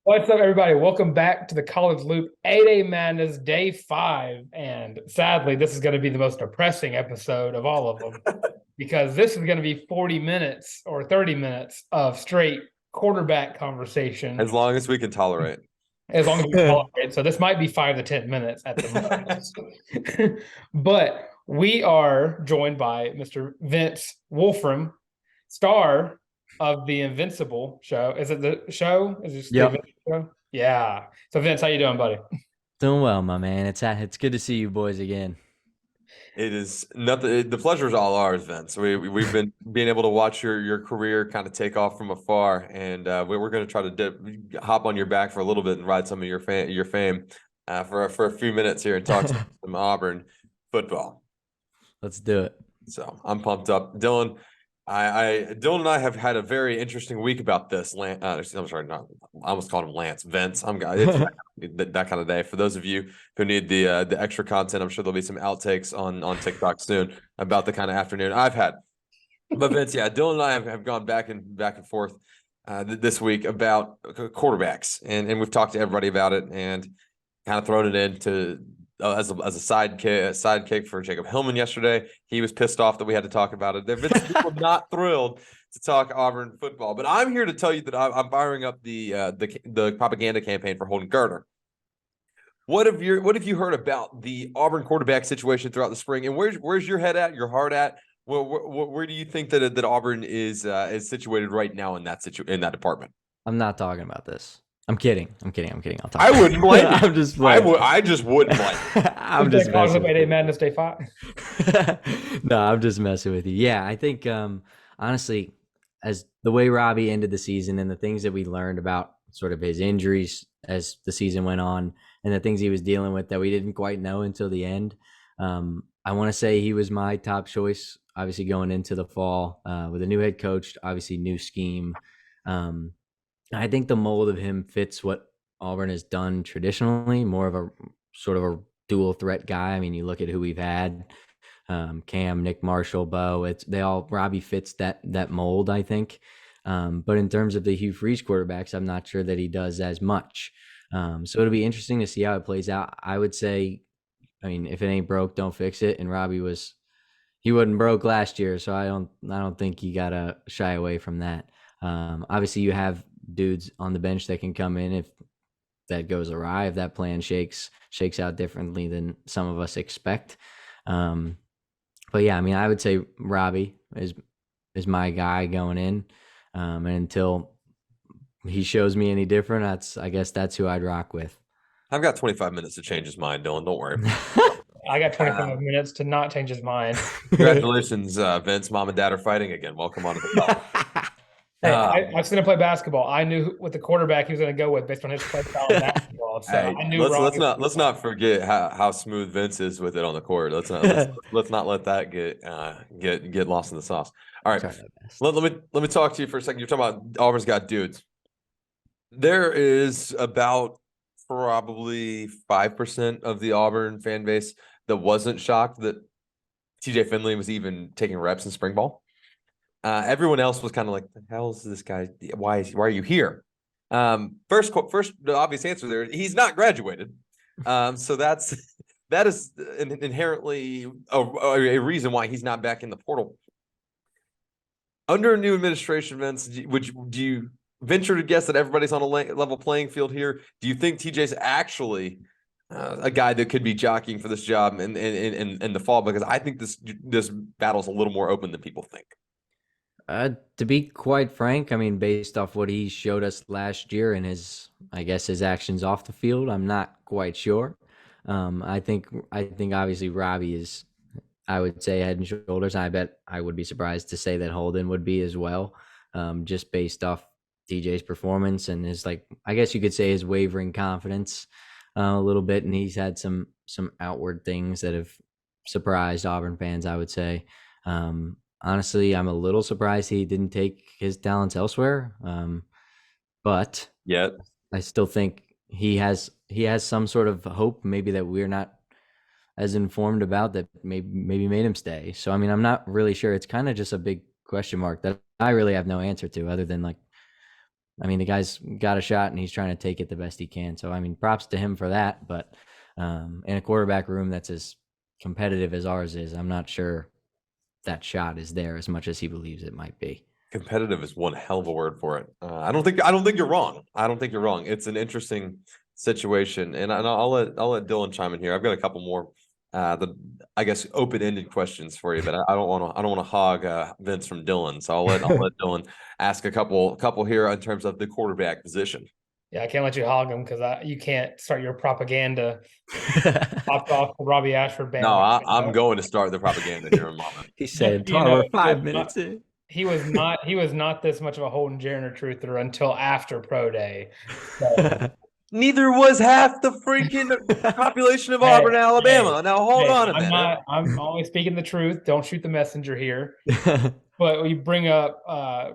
What's up, everybody? Welcome back to the College Loop 8A Madness Day 5. And sadly, this is going to be the most depressing episode of all of them because this is going to be 40 minutes or 30 minutes of straight quarterback conversation, As long as we can tolerate. as long as we tolerate. So this might be 5 to 10 minutes at the most. But we are joined by Mr. Vince Wolfram, star of the Invincible show. Is it the show? Is it the Yep. Invincible show? Yeah. So Vince, how you doing, buddy? Doing well, my man. It's good to see you boys again. It is nothing. The pleasure is all ours, Vince. We've been being able to watch your career kind of take off from afar, and we're going to try to hop on your back for a little bit and ride some of your fame for a few minutes here and talk some Auburn football. Let's do it. So I'm pumped up, Dylan. Dylan and I have had a very interesting week about this. I'm sorry, not I almost called him Lance. Vince. It's that kind of day. For those of you who need the extra content, I'm sure there'll be some outtakes on TikTok soon about the kind of afternoon I've had. But Vince, yeah, Dylan and I have gone back and forth this week about quarterbacks, and we've talked to everybody about it and kind of thrown it into as a sidekick for Jacob Hillman yesterday. He was pissed off that we had to talk about it. There have been people not thrilled to talk Auburn football, but I'm here to tell you that I'm firing up the propaganda campaign for Holden Geriner. What have you heard about the Auburn quarterback situation throughout the spring, and where's your head at, your heart at? Where do you think that Auburn is situated right now in that department? I'm not talking about this. I'm kidding. I'll talk. I wouldn't blame you. I'm just playing. I just wouldn't blame you. I'm just College messing Loop with 8A you. Madness Day 5. No, I'm just messing with you. Yeah, I think honestly, as the way Robby ended the season and the things that we learned about sort of his injuries as the season went on and the things he was dealing with that we didn't quite know until the end. I want to say he was my top choice, obviously going into the fall with a new head coach, obviously new scheme. I think the mold of him fits what Auburn has done traditionally, more of a sort of a dual threat guy. I mean, you look at who we've had, Cam, Nick Marshall, Bo, Robby fits that mold, I think. But in terms of the Hugh Freeze quarterbacks, I'm not sure that he does as much. So it'll be interesting to see how it plays out. I would say, I mean, if it ain't broke, don't fix it. And Robby he wasn't broke last year, so I don't think you gotta shy away from that. Obviously you have dudes on the bench that can come in if that goes awry, if that plan shakes out differently than some of us expect. But yeah, I mean, I would say Robby is my guy going in. And until he shows me any different, I guess that's who I'd rock with. I've got 25 minutes to change his mind, Dylan. Don't worry. I got 25 minutes to not change his mind. Congratulations, Vince. Mom and Dad are fighting again. Welcome onto the call. Hey, I've seen him play basketball. I knew what the quarterback he was going to go with based on his play style in basketball. So Hey, I knew let's not forget how smooth Vince is with it on the court. Let's not let that get lost in the sauce. All right, let me talk to you for a second. You're talking about Auburn's got dudes. There is about probably 5% of the Auburn fan base that wasn't shocked that TJ Finley was even taking reps in spring ball. Everyone else was kind of like, the hell is this guy? Why are you here? First, the obvious answer there, he's not graduated. So that is inherently a reason why he's not back in the portal. Under a new administration, Vince, do you venture to guess that everybody's on a level playing field here? Do you think TJ's actually a guy that could be jockeying for this job in the fall? Because I think this battle's a little more open than people think. To be quite frank, I mean, based off what he showed us last year and his actions off the field, I'm not quite sure. I think obviously Robby is, I would say, head and shoulders. I bet I would be surprised to say that Holden would be as well, just based off TJ's performance and his, I guess you could say, his wavering confidence a little bit. And he's had some outward things that have surprised Auburn fans, I would say. Honestly, I'm a little surprised he didn't take his talents elsewhere. But yet I still think he has some sort of hope, maybe that we're not as informed about, that maybe made him stay. So, I mean, I'm not really sure. It's kind of just a big question mark that I really have no answer to, other than I mean, the guy's got a shot and he's trying to take it the best he can. So, I mean, props to him for that. But in a quarterback room that's as competitive as ours is, I'm not sure that shot is there as much as he believes it might be. Competitive is one hell of a word for it. I don't think you're wrong. I don't think you're wrong. It's an interesting situation, and I'll let Dylan chime in here. I've got a couple more, I guess open-ended questions for you, but I don't want to hog Vince from Dylan. So I'll let Dylan ask a couple here in terms of the quarterback position. Yeah, I can't let you hog him because you can't start your propaganda popped off the Robby Ashford band. No, I'm going to start the propaganda here in a moment. He said, Tarr, we're 5 minutes in. He was not this much of a Holden Geriner truther until after Pro Day. So. Neither was half the freaking population of Auburn, Alabama. Now hold on a minute. I'm always speaking the truth. Don't shoot the messenger here. But we bring up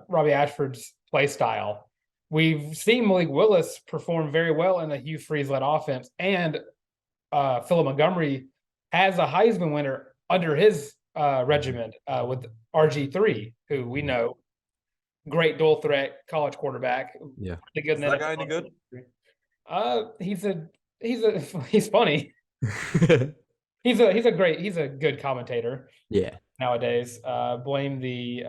Robby Ashford's play style. We've seen Malik Willis perform very well in a Hugh Freeze-led offense, and Philip Montgomery has a Heisman winner under his regimen with RG3, who we know, great dual threat college quarterback. Yeah, is that guy any good? He's funny. he's a good commentator. Yeah. Nowadays, blame the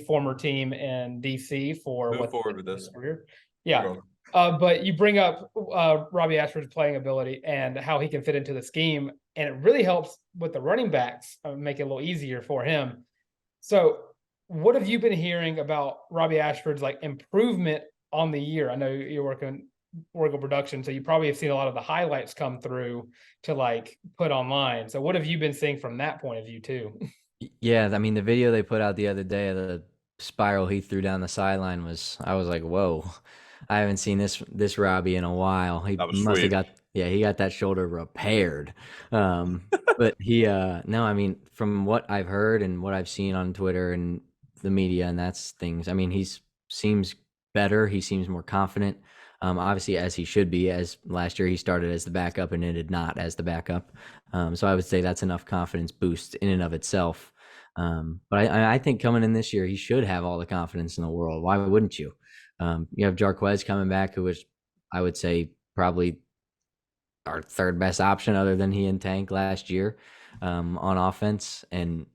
former team in DC for move forward with this career. Yeah. But you bring up Robby Ashford's playing ability and how he can fit into the scheme, and it really helps with the running backs, make it a little easier for him. So, what have you been hearing about Robby Ashford's like improvement on the year? I know you're working production, so you probably have seen a lot of the highlights come through to like put online. So, what have you been seeing from that point of view too? Yeah, I mean, the video they put out the other day of the spiral he threw down the sideline I was like, whoa. I haven't seen this Robby in a while. He must have got that shoulder repaired. But he no, I mean, from what I've heard and what I've seen on Twitter and the media and that's things, I mean, he seems better. He seems more confident. Obviously, as he should be, as last year he started as the backup and ended not as the backup. So I would say that's enough confidence boost in and of itself. But I think coming in this year, he should have all the confidence in the world. Why wouldn't you? You have Jarquez coming back, who was, I would say, probably our third best option other than he and Tank last year on offense. And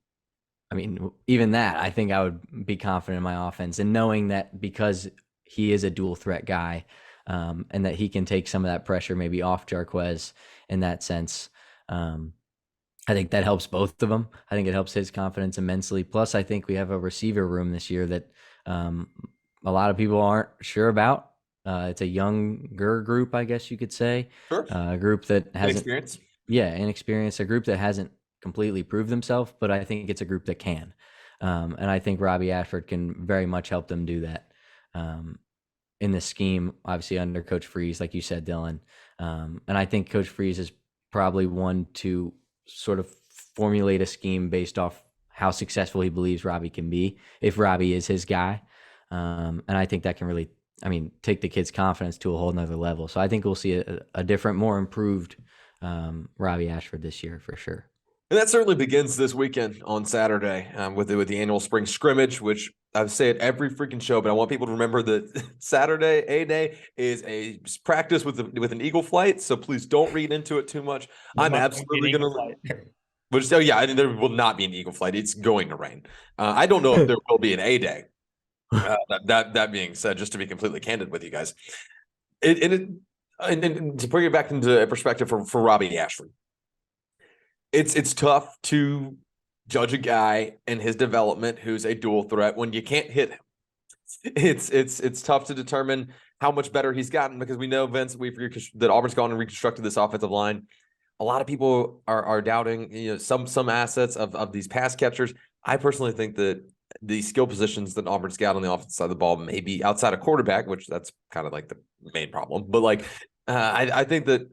I mean, even that, I think I would be confident in my offense, and knowing that because he is a dual threat guy, and that he can take some of that pressure maybe off Jarquez in that sense. I think that helps both of them. I think it helps his confidence immensely. Plus, I think we have a receiver room this year that a lot of people aren't sure about. It's a younger group, I guess you could say. Sure. A group that hasn't inexperienced. Yeah, inexperienced. A group that hasn't completely proved themselves, but I think it's a group that can. And I think Robby Ashford can very much help them do that. In this scheme, obviously under Coach Freeze, like you said, Dylan. And I think Coach Freeze is probably one to sort of formulate a scheme based off how successful he believes Robby can be, if Robby is his guy. And I think that can really, take the kid's confidence to a whole nother level. So I think we'll see a different, more improved Robby Ashford this year for sure. And that certainly begins this weekend on Saturday with the annual spring scrimmage, which I say it every freaking show, but I want people to remember that Saturday, A-Day, is a practice with an eagle flight, so please don't read into it too much. I'm absolutely going to... there will not be an eagle flight. It's going to rain. I don't know if there will be an A-Day. That being said, just to be completely candid with you guys, and to bring it back into perspective for Robby Ashford, it's tough to judge a guy and his development who's a dual threat when you can't hit him. It's tough to determine how much better he's gotten, because we know, Vince, that Auburn's gone and reconstructed this offensive line. A lot of people are doubting, some assets of these pass catchers. I personally think that the skill positions that Auburn's got on the offensive side of the ball, maybe outside of quarterback, which that's kind of like the main problem. But I think that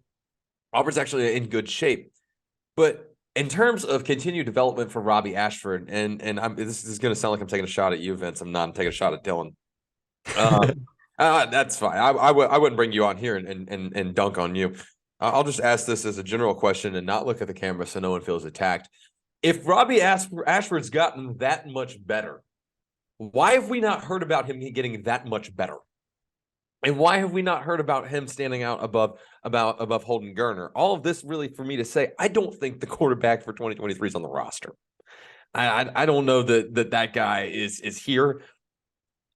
Auburn's actually in good shape. But in terms of continued development for Robby Ashford, and this is going to sound like I'm taking a shot at you, Vince. I'm not. I'm taking a shot at Dylan. That's fine. I wouldn't bring you on here and dunk on you. I'll just ask this as a general question and not look at the camera so no one feels attacked. If Robby Ashford's gotten that much better, why have we not heard about him getting that much better? And why have we not heard about him standing out above Holden Geriner? All of this really for me to say, I don't think the quarterback for 2023 is on the roster. I don't know that guy is here,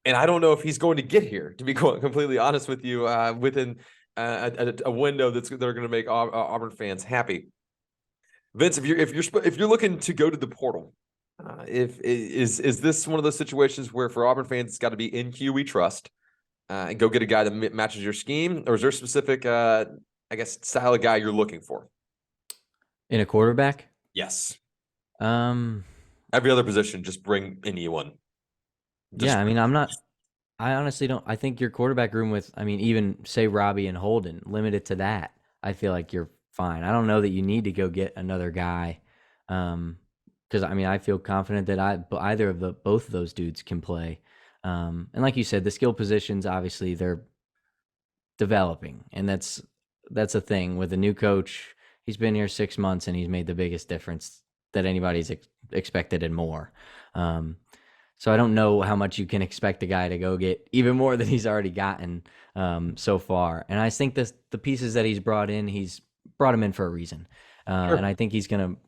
and I don't know if he's going to get here. To be completely honest with you, within a window they're going to make Auburn fans happy. Vince, if you're looking to go to the portal, is this one of those situations where for Auburn fans it's got to be in Hugh we trust, and go get a guy that matches your scheme, or is there a specific style of guy you're looking for in a quarterback? Yes. Every other position, just bring anyone. I mean, I honestly don't. I think your quarterback room with, even say Robby and Holden, limited to that, I feel like you're fine. I don't know that you need to go get another guy, because I feel confident that both of those dudes can play. And like you said, the skill positions, obviously they're developing, and that's a thing with a new coach. He's been here 6 months and he's made the biggest difference that anybody's expected and more. So I don't know how much you can expect a guy to go get even more than he's already gotten so far. And I think the pieces that he's brought in for a reason. Sure. And I think he's going to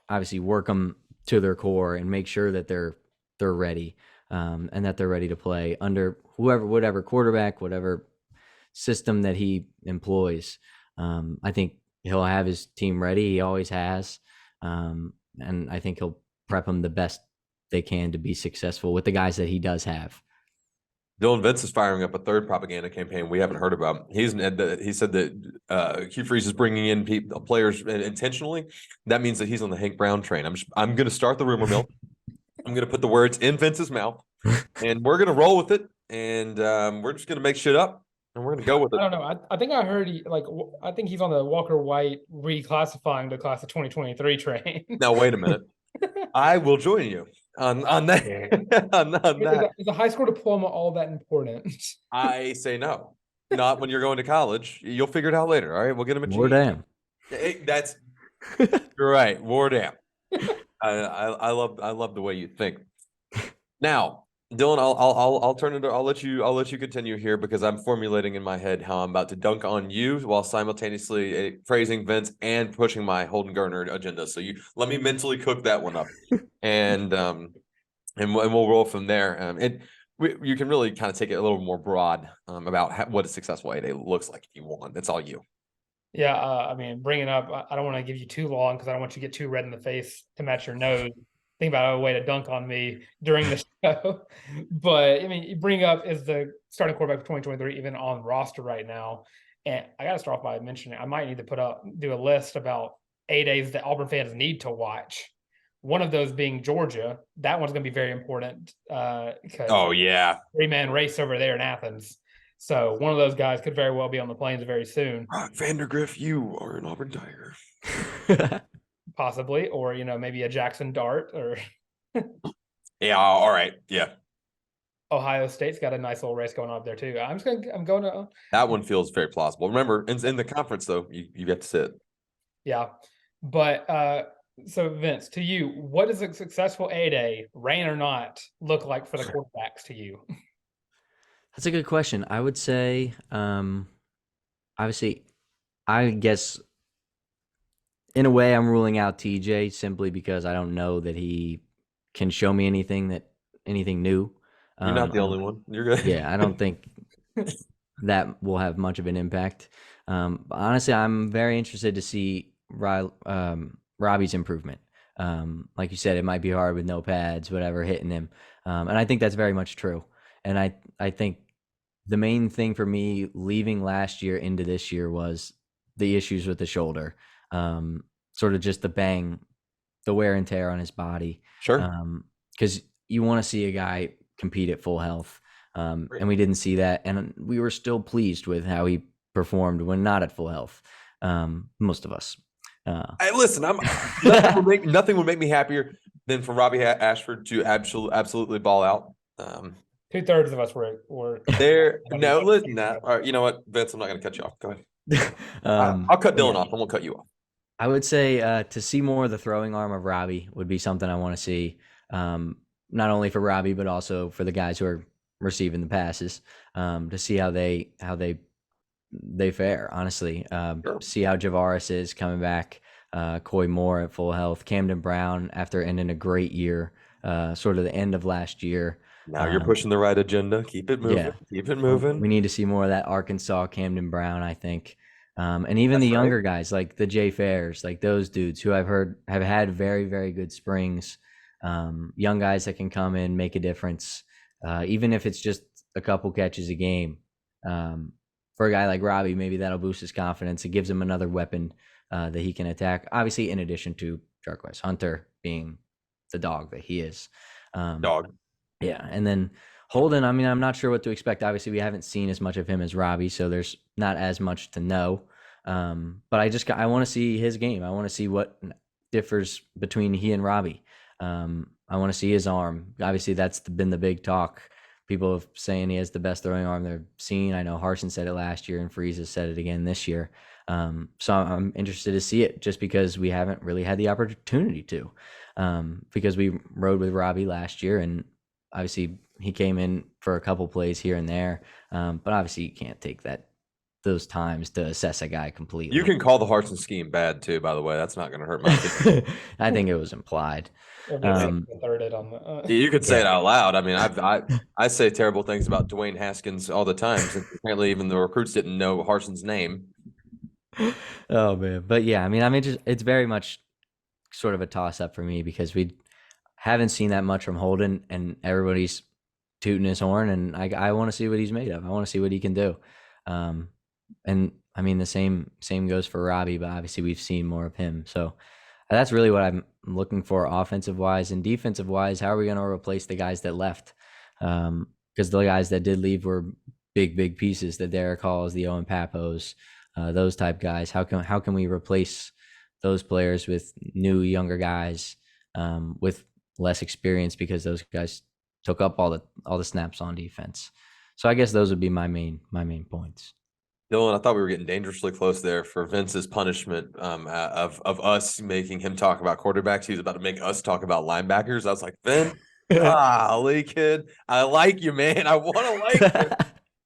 obviously work them to their core and make sure that they're ready, and that they're ready to play under whatever quarterback, whatever system that he employs. I think he'll have his team ready. He always has. And I think he'll prep them the best they can to be successful with the guys that he does have. Dylan Vince is firing up a third propaganda campaign we haven't heard about. He said that Hugh Freeze is bringing in players intentionally. That means that he's on the Hank Brown train. I'm going to start the rumor mill. I'm going to put the words in Vince's mouth, and we're going to roll with it. And we're just going to make shit up, and we're going to go with it. I don't know. I think I heard I think he's on the Walker White reclassifying the class of 2023 train. Now wait a minute. I will join you on that. on that. Is a high school diploma all that important? I say no. Not when you're going to college. You'll figure it out later. All right, we'll get him a War damn. That's you're right. War damn. I love the way you think. Now, Dylan, I'll turn it. I'll let you continue here because I'm formulating in my head how I'm about to dunk on you while simultaneously praising Vince and pushing my Holden Geriner agenda. So you let me mentally cook that one up, and we'll roll from there. You can really kind of take it a little more broad about what a successful 8A looks like if you want. That's all you. Yeah, bring it up. I don't want to give you too long because I don't want you to get too red in the face to match your nose. Think about a way to dunk on me during the show. But, you bring up is the starting quarterback for 2023 even on roster right now. And I got to start off by mentioning I might need to do a list about 8As that Auburn fans need to watch. One of those being Georgia. That one's going to be very important. Because 3-man race over there in Athens. So one of those guys could very well be on the plains very soon. Brock Vandergriff, you are an Auburn Tiger. Possibly, or maybe a Jackson Dart, or yeah, all right, yeah. Ohio State's got a nice little race going on up there too. I'm going to. That one feels very plausible. Remember, in the conference though, you get to sit. Yeah, but so Vince, to you, what does a successful 8A, rain or not, look like for the quarterbacks to you? That's a good question. I would say, obviously, I guess. In a way, I'm ruling out TJ simply because I don't know that he can show me anything new. You're not the only one. You're good. Yeah, I don't think that will have much of an impact. Honestly, I'm very interested to see Robby's improvement. Like you said, it might be hard with no pads, whatever, hitting him. And I think that's very much true. And I think the main thing for me leaving last year into this year was the issues with the shoulder. Sort of just the wear and tear on his body. Sure. Because you want to see a guy compete at full health. And we didn't see that. And we were still pleased with how he performed when not at full health. Most of us. Hey, listen, nothing would make me happier than for Robby Ashford to absolutely ball out. 2/3 of us were there. No, listen, that. All right, you know what, Vince? I'm not going to cut you off. Go ahead. I'll cut Dylan off. I won't cut you off. I would say to see more of the throwing arm of Robby would be something I want to see, not only for Robby, but also for the guys who are receiving the passes. to see how they fare. Honestly, Sure. see how Javaris is coming back. Coy Moore at full health. Camden Brown after ending a great year, sort of the end of last year. Now you're pushing the right agenda. Keep it moving. Yeah. Keep it moving. We need to see more of that Arkansas Camden Brown, I think. And even That's the younger right. guys like the Jay Fairs, like those dudes who I've heard have had very, very good springs. Young guys that can come in, make a difference, even if it's just a couple catches a game. For a guy like Robby, maybe that'll boost his confidence. It gives him another weapon that he can attack. Obviously, in addition to Jarquez Hunter being the dog that he is. Dog. Yeah, and then Holden, I mean, I'm not sure what to expect. Obviously, we haven't seen as much of him as Robby, so there's not as much to know. But I want to see his game. I want to see what differs between he and Robby. I want to see his arm. Obviously, that's been the big talk. People are saying he has the best throwing arm they've seen. I know Harrison said it last year, and Freeze has said it again this year. So I'm interested to see it, just because we haven't really had the opportunity to. Because we rode with Robby last year, and obviously he came in for a couple plays here and there, but obviously you can't take those times to assess a guy completely. You can call the Harrison scheme bad too, by the way. That's not going to hurt my opinion. I think it was implied. You could say it out loud. I mean, I say terrible things about Dwayne Haskins all the time. Since apparently even the recruits didn't know Harsin's name. Oh man, but yeah, I mean, it's very much sort of a toss up for me, because we haven't seen that much from Holden, and everybody's tooting his horn, and I want to see what he's made of. I want to see what he can do. And I mean, the same goes for Robby, but obviously we've seen more of him. So that's really what I'm looking for, offensive wise. And defensive wise, how are we going to replace the guys that left? Because the guys that did leave were big pieces. The Derek Halls, the Owen Papos, those type guys. How can we replace those players with new, younger guys with less experience, because those guys took up all the snaps on defense? So I guess those would be my main points. Dylan, I thought we were getting dangerously close there for Vince's punishment of us making him talk about quarterbacks. He was about to make us talk about linebackers. I was like, Vince, golly, kid, I like you, man. I want to like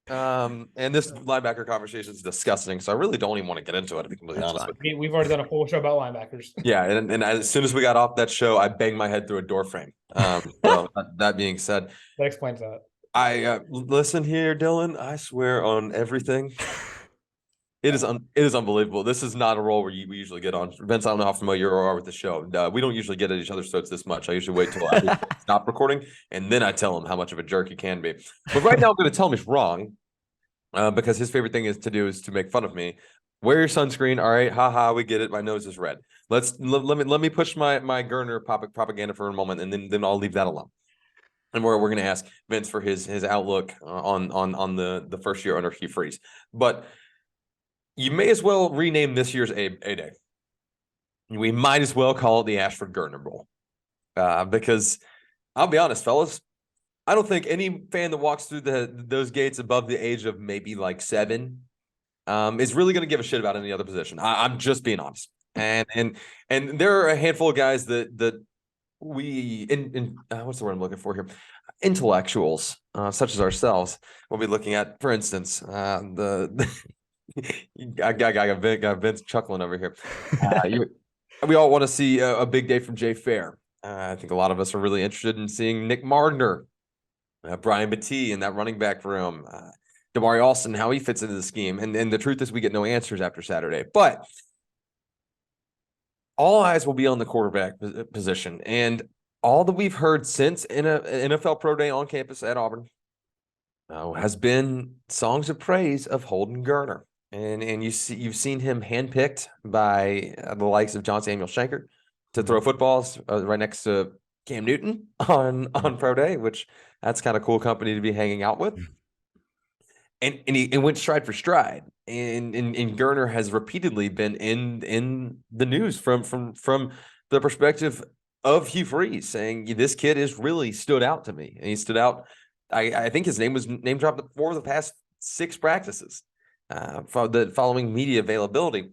you. And this linebacker conversation is disgusting, so I really don't even want to get into it, to be completely honest with you. We've already done a full show about linebackers. Yeah, and as soon as we got off that show, I banged my head through a door frame. So that being said, that explains that. I listen here, Dylan. I swear on everything. It is unbelievable. This is not a role where we usually get on. Vince, I don't know how familiar you are with the show. We don't usually get at each other's throats this much. I usually wait till I stop recording, and then I tell him how much of a jerk he can be. But right now, I'm going to tell him he's wrong, because his favorite thing is to make fun of me. Wear your sunscreen. All right, haha, we get it. My nose is red. Let me push my Geriner propaganda for a moment, and then I'll leave that alone. And we're going to ask Vince for his outlook on the first year under Hugh Freeze. But you may as well rename this year's A-Day. We might as well call it the Ashford Geriner Bowl. Because I'll be honest, fellas, I don't think any fan that walks through those gates above the age of maybe like 7 is really going to give a shit about any other position. I'm just being honest. And there are a handful of guys that we what's the word I'm looking for here? Intellectuals, such as ourselves, will be looking at, for instance, I got Vince chuckling over here. We all want to see a big day from Jay Fair. I think a lot of us are really interested in seeing Nick Mardner, Brian Battie in that running back room, Damari Alston, how he fits into the scheme. And the truth is, we get no answers after Saturday. But all eyes will be on the quarterback position, and all that we've heard since in a NFL Pro Day on campus at Auburn has been songs of praise of Holden Geriner. And you've seen him handpicked by the likes of John Samuel Shankert to throw footballs right next to Cam Newton on Pro Day, which that's kind of cool company to be hanging out with. And he went stride for stride. And Geriner has repeatedly been in the news from the perspective of Hugh Freeze, saying this kid has really stood out to me. And he stood out. I think his name was name dropped for the past 6 practices. For the following media availability.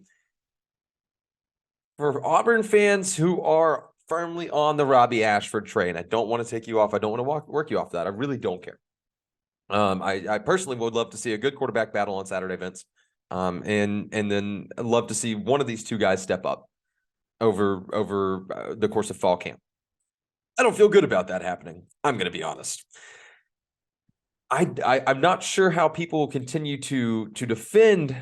For Auburn fans who are firmly on the Robby Ashford train, I don't want to take you off. I don't want to work you off that. I really don't care. I personally would love to see a good quarterback battle on Saturday, Vince. And then I'd love to see one of these two guys step up over the course of fall camp. I don't feel good about that happening. I'm going to be honest. I'm not sure how people continue to defend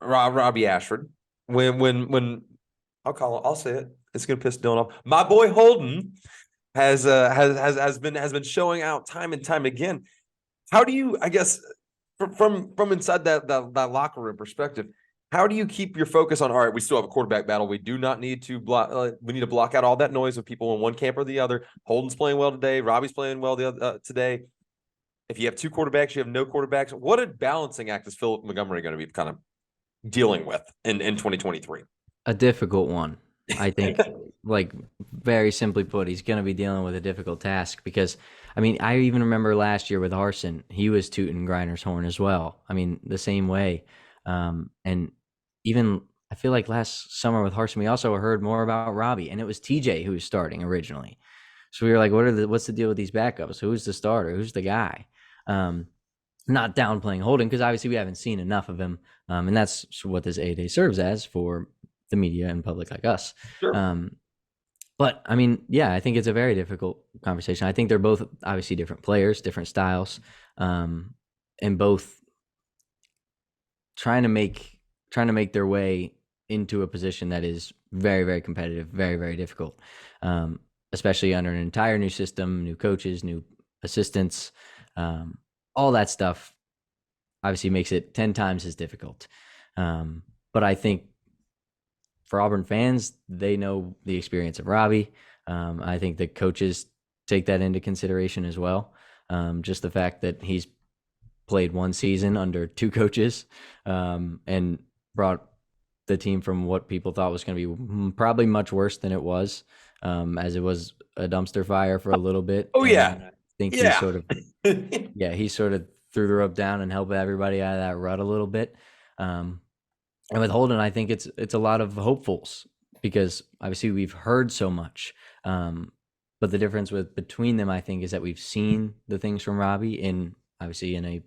Robby Ashford when I'll say it. It's going to piss Dylan off. My boy Holden has been showing out time and time again. How do you, I guess, from inside that locker room perspective, how do you keep your focus on, all right, we still have a quarterback battle. We do not need to block. We need to block out all that noise of people in one camp or the other. Holden's playing well today. Robbie's playing well today. If you have two quarterbacks, you have no quarterbacks. What a balancing act is Philip Montgomery going to be kind of dealing with in 2023? A difficult one, I think. Like, very simply put, he's going to be dealing with a difficult task because, I mean, I even remember last year with Harrison, he was tooting Griner's horn as well. I mean, the same way. And even I feel like last summer with Harrison, we also heard more about Robby, and it was TJ who was starting originally. So we were like, what's the deal with these backups? Who's the starter? Who's the guy? Not downplaying Holden, because obviously we haven't seen enough of him. And that's what this A-Day serves as for the media and public like us. Sure. But I mean, yeah, I think it's a very difficult conversation. I think they're both obviously different players, different styles, and both trying to make their way into a position that is very, very competitive, very, very difficult, especially under an entire new system, new coaches, new assistants, all that stuff obviously makes it 10 times as difficult. But I think for Auburn fans, they know the experience of Robby. I think the coaches take that into consideration as well. Just the fact that he's played one season under two coaches and brought the team from what people thought was going to be probably much worse than it was, as it was a dumpster fire for a little bit. Oh, yeah. I think he sort of, he sort of threw the rope down and helped everybody out of that rut a little bit. And with Holden, I think it's a lot of hopefuls because obviously we've heard so much. But the difference between them, I think, is that we've seen the things from Robby obviously in a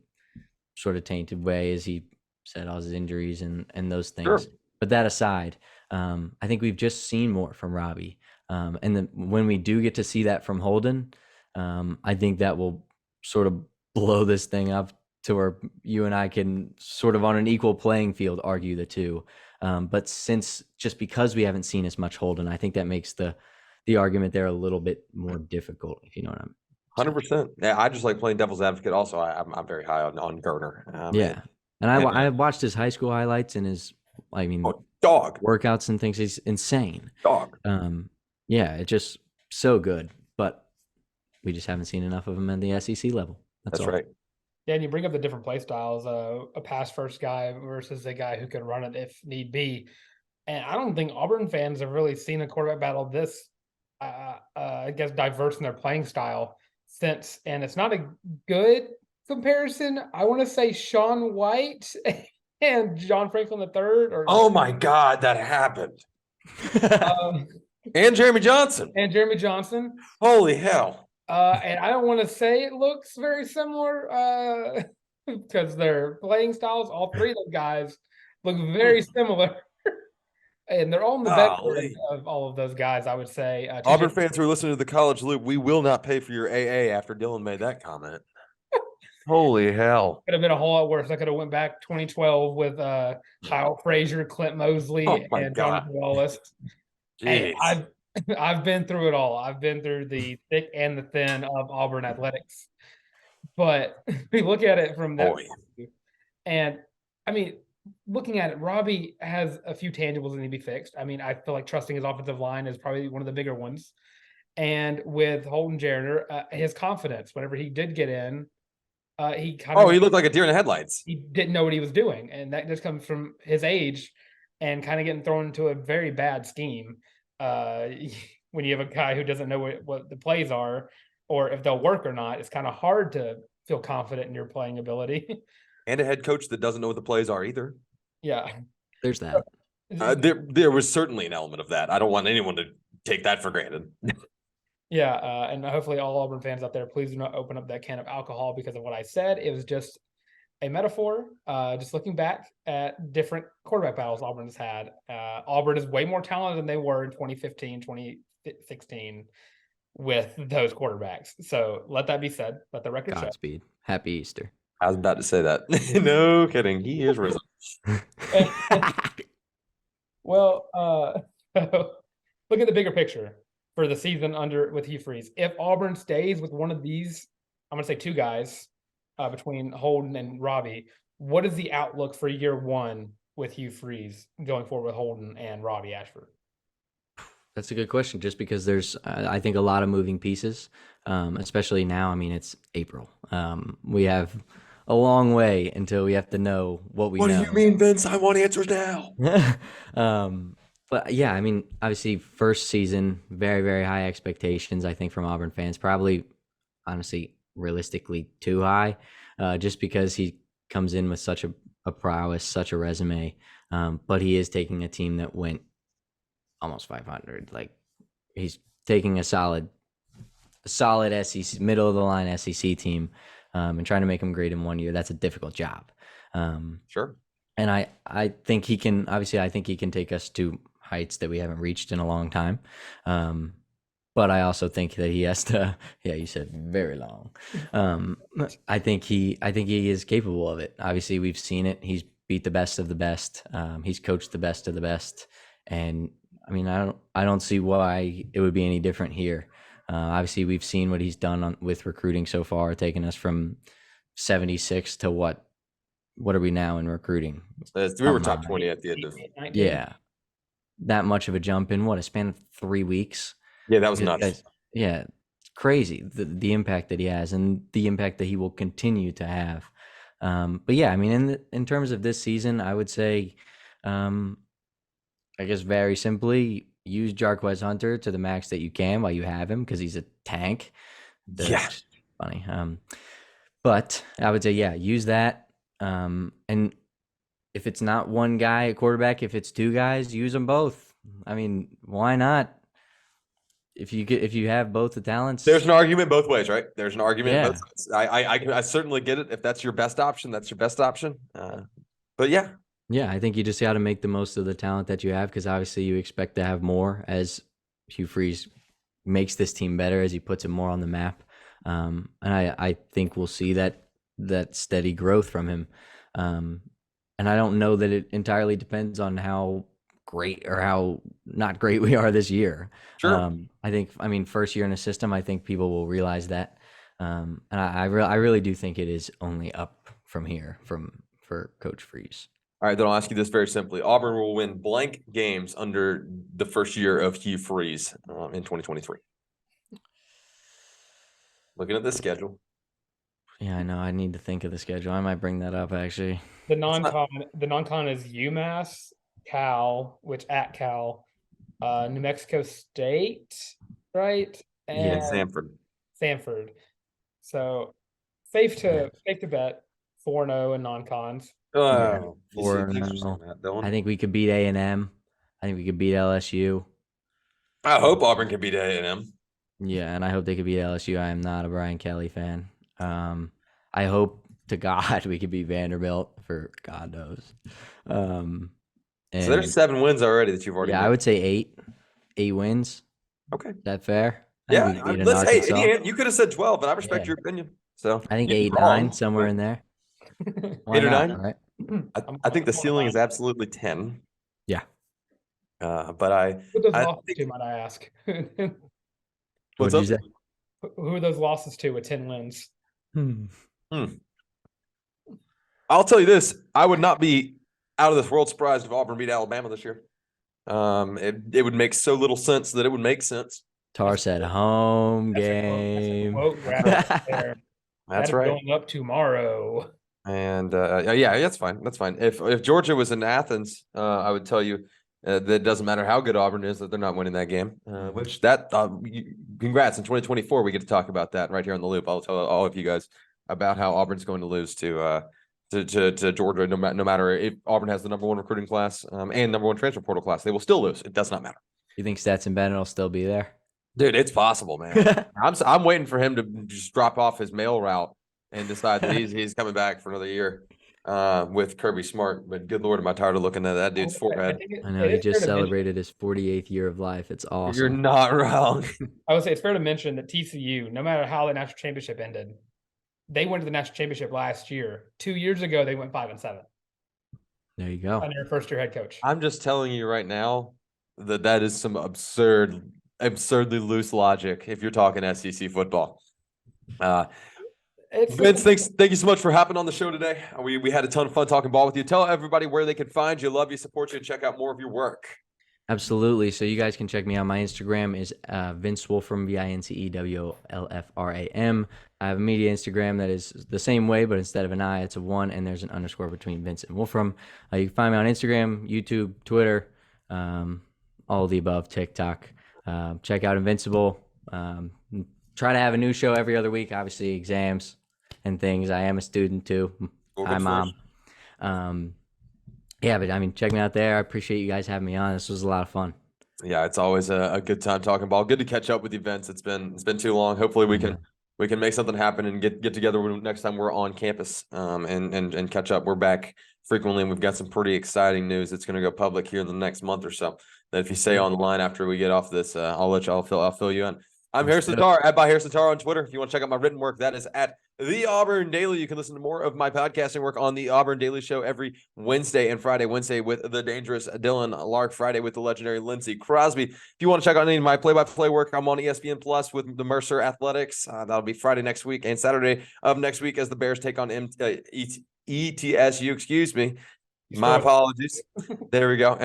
sort of tainted way, as he said, all his injuries and those things. Sure. But that aside, I think we've just seen more from Robby. And then when we do get to see that from Holden, I think that will sort of blow this thing up to where you and I can sort of on an equal playing field argue the two. But just because we haven't seen as much Holden, I think that makes the argument there a little bit more difficult, if you know what I'm 100%. Yeah, I just like playing devil's advocate. Also, I'm very high on Geriner. Yeah, and I watched his high school highlights and his, dog workouts and things. He's insane. Dog. Yeah, it's just so good, but we just haven't seen enough of him at the SEC level. That's all. Right. Yeah, and you bring up the different play styles, a pass first guy versus a guy who can run it if need be. And I don't think Auburn fans have really seen a quarterback battle this, I guess, diverse in their playing style since. And it's not a good comparison. I want to say Sean White and John Franklin III. Oh my God, that happened. And Jeremy Johnson. Holy hell. And I don't want to say it looks very similar because their playing styles, all three of those guys look very similar. And they're all in the back of all of those guys, I would say. Auburn fans who are listening to the College Loop, we will not pay for your AA after Dylan made that comment. Holy hell. Could have been a whole lot worse. I could have went back 2012 with Kyle Frazier, Clint Mosley, and Jonathan Wallace. Hey, I've been through it all. I've been through the thick and the thin of Auburn athletics. But we look at it from that point of view. And, I mean, looking at it, Robby has a few tangibles that need to be fixed. I mean, I feel like trusting his offensive line is probably one of the bigger ones. And with Holden Geriner, his confidence, whenever he did get in, he looked like a deer in the headlights. He didn't know what he was doing. And that just comes from his age and kind of getting thrown into a very bad scheme. When you have a guy who doesn't know what the plays are or if they'll work or not, it's kind of hard to feel confident in your playing ability. And a head coach that doesn't know what the plays are either. Yeah. There's that. There was certainly an element of that. I don't want anyone to take that for granted. Yeah, and hopefully all Auburn fans out there, please do not open up that can of alcohol because of what I said. It was just a metaphor. Just looking back at different quarterback battles Auburn has had. Auburn is way more talented than they were in 2015, 2016 with those quarterbacks. So let that be said. Let the record show. Godspeed. Happy Easter. I was about to say that. No kidding. He is risen. Well, look at the bigger picture for the season under with Hugh Freeze. If Auburn stays with one of these, I'm gonna say two guys between Holden and Robby, what is the outlook for year one with Hugh Freeze going forward with Holden and Robby Ashford? That's a good question, just because there's, I think, a lot of moving pieces, especially now. I mean, it's April. We have a long way until we have to know what we know. What do you mean, Vince? I want answers now. But yeah, I mean, obviously, first season, very, very high expectations, I think, from Auburn fans. Probably, honestly, realistically too high, just because he comes in with such a prowess, such a resume. But he is taking a team that went almost 500. Like, he's taking a solid SEC, middle of the line SEC team, and trying to make them great in 1 year. That's a difficult job. Sure. And I think he can, obviously, I think he can take us to heights that we haven't reached in a long time. But I also think that he has to, yeah, you said very long. I think he is capable of it. Obviously, we've seen it. He's beat the best of the best. He's coached the best of the best. And I mean, I don't see why it would be any different here. Obviously, we've seen what he's done with recruiting so far, taking us from 76 to what are we now in recruiting? We were top 20 at the end of. Yeah, that much of a jump in what, a span of 3 weeks. Yeah, that was nuts. Yeah, it's crazy the impact that he has and the impact that he will continue to have. But yeah, I mean, in terms of this season, I would say, I guess very simply, use Jarquez Hunter to the max that you can while you have him, because he's a tank. That's funny. But I would say, yeah, use that. And if it's not one guy at quarterback, if it's two guys, use them both. I mean, why not? If you have both the talents, there's an argument both ways, right? There's an argument. Yeah. Both sides. I certainly get it. If that's your best option, that's your best option. But yeah. Yeah, I think you just got to make the most of the talent that you have, because obviously you expect to have more as Hugh Freeze makes this team better, as he puts it more on the map. And I think we'll see that steady growth from him. And I don't know that it entirely depends on how great or how not great we are this year. Sure. I mean, first year in a system, I think people will realize that. And I really do think it is only up from here for Coach Freeze. All right, then I'll ask you this very simply. Auburn will win blank games under the first year of Hugh Freeze in 2023. Looking at the schedule. Yeah, I know. I need to think of the schedule. I might bring that up, actually. The non-con is UMass, Cal, which at Cal, New Mexico State, right? And Samford. So safe to bet 4-0 in non-cons. I think we could beat A&M. I think we could beat LSU. I hope Auburn can beat A&M. Yeah, and I hope they could beat LSU. I am not a Brian Kelly fan. I hope to God we could beat Vanderbilt, for God knows. So there's 7 wins already that you've already. Yeah, made. I would say 8 wins. Okay, is that fair? Yeah, you could have said 12, but I respect your opinion. So I think 8, 9, somewhere in there. 8 or 9, right? I think the ceiling is absolutely 10. Yeah. But who are those losses to, might I ask? What's up? Who are those losses to with 10 wins? I'll tell you this: I would not be out of this world surprised if Auburn beat Alabama this year. It would make so little sense that it would make sense. Tarr said home game. That's right. Going up tomorrow. And yeah, that's fine. That's fine. If Georgia was in Athens, I would tell you that it doesn't matter how good Auburn is, that they're not winning that game. Congrats in 2024. We get to talk about that right here on the Loop. I'll tell all of you guys about how Auburn's going to lose to Georgia. No matter if Auburn has the #1 recruiting class and #1 transfer portal class, they will still lose. It does not matter. You think Stetson Bennett will still be there? Dude, it's possible, man. I'm waiting for him to just drop off his mail route and decide that he's coming back for another year with Kirby Smart. But good Lord, am I tired of looking at that dude's forehead. I know he just celebrated his 48th year of life. It's awesome. You're not wrong. I would say it's fair to mention that TCU, no matter how the national championship ended, they went to the national championship last year. 2 years ago, they went 5-7. There you go. Under their first-year head coach. I'm just telling you right now that is some absurdly loose logic if you're talking SEC football. Vince, thank you so much for hopping on the show today. We had a ton of fun talking ball with you. Tell everybody where they can find you, love you, support you, and check out more of your work. Absolutely. So you guys can check me out. My Instagram is Vince Wolfram, VINCEWOLFRAM. I have a media Instagram that is the same way, but instead of an I, it's a 1, and there's an underscore between Vince and Wolfram. You can find me on Instagram, YouTube, Twitter, all of the above, TikTok. Check out Invincible. Try to have a new show every other week. Obviously, exams and things. I am a student too. Hi, Mom. Yeah, but I mean, check me out there. I appreciate you guys having me on. This was a lot of fun. Yeah, it's always a good time talking ball. Good to catch up with you, Vince. It's been too long. Hopefully we can make something happen and get together next time we're on campus and catch up. We're back frequently, and we've got some pretty exciting news that's going to go public here in the next month or so. That if you stay on the line after we get off this, I'll fill you in. I'm Harrison Tarr, @Harrison Tarr on Twitter. If you want to check out my written work, that is at The Auburn Daily. You can listen to more of my podcasting work on The Auburn Daily Show every Wednesday and Friday. Wednesday with the dangerous Dylan Larck. Friday with the legendary Lindsey Crosby. If you want to check out any of my play-by-play work, I'm on ESPN Plus with the Mercer Athletics. That'll be Friday next week and Saturday of next week as the Bears take on ETSU. Excuse me. My apologies. There we go.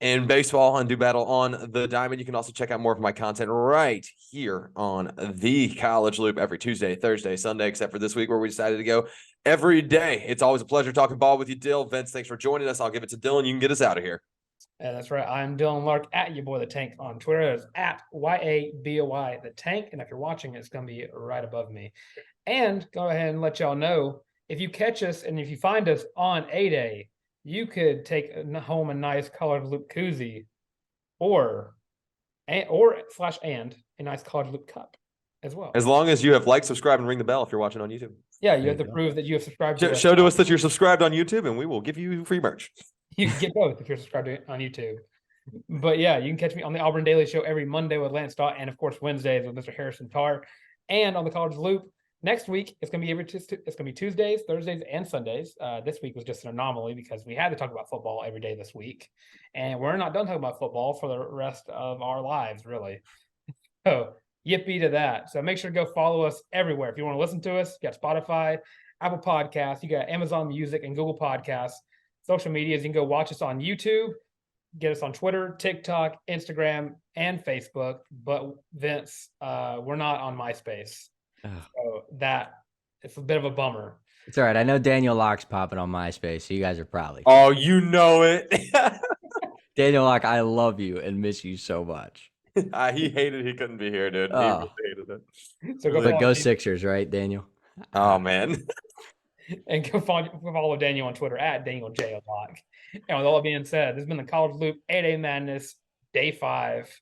And baseball and do battle on the diamond. You can also check out more of my content right here on the College Loop every Tuesday, Thursday, Sunday, except for this week where we decided to go every day. It's always a pleasure talking ball with you, Dill. Vince, thanks for joining us. I'll give it to Dylan. You can get us out of here. Yeah, that's right. I'm Dylan Larck at your boy the Tank on Twitter. It's at YABOY the Tank. And if you're watching, it's going to be right above me. And go ahead and let y'all know, if you catch us and if you find us on A-Day, you could take home a nice colored loop koozie or a nice colored loop cup as well. As long as you have liked, subscribe, and ring the bell if you're watching on YouTube. Yeah, you have to prove that you have subscribed to Show to us that you're subscribed on YouTube, and we will give you free merch. You can get both if you're subscribed on YouTube. But yeah, you can catch me on the Auburn Daily Show every Monday with Lance Stott, and of course Wednesdays with Mr. Harrison Tarr, and on the College Loop. Next week, it's going to be Tuesdays, Thursdays, and Sundays. This week was just an anomaly because we had to talk about football every day this week. And we're not done talking about football for the rest of our lives, really. So, yippee to that. So make sure to go follow us everywhere. If you want to listen to us, you got Spotify, Apple Podcasts, you got Amazon Music, and Google Podcasts. Social medias, you can go watch us on YouTube, get us on Twitter, TikTok, Instagram, and Facebook. But Vince, we're not on MySpace. So it's a bit of a bummer. It's all right. I know Daniel Locke's popping on MySpace, so you guys are probably. Oh, you know it. Daniel Locke, I love you and miss you so much. He hated he couldn't be here, dude. He really hated it. So go Sixers, right, Daniel? Oh, man. And go follow Daniel on Twitter at Daniel J. Locke. And with all that being said, this has been the College Loop 8A Madness, Day 5.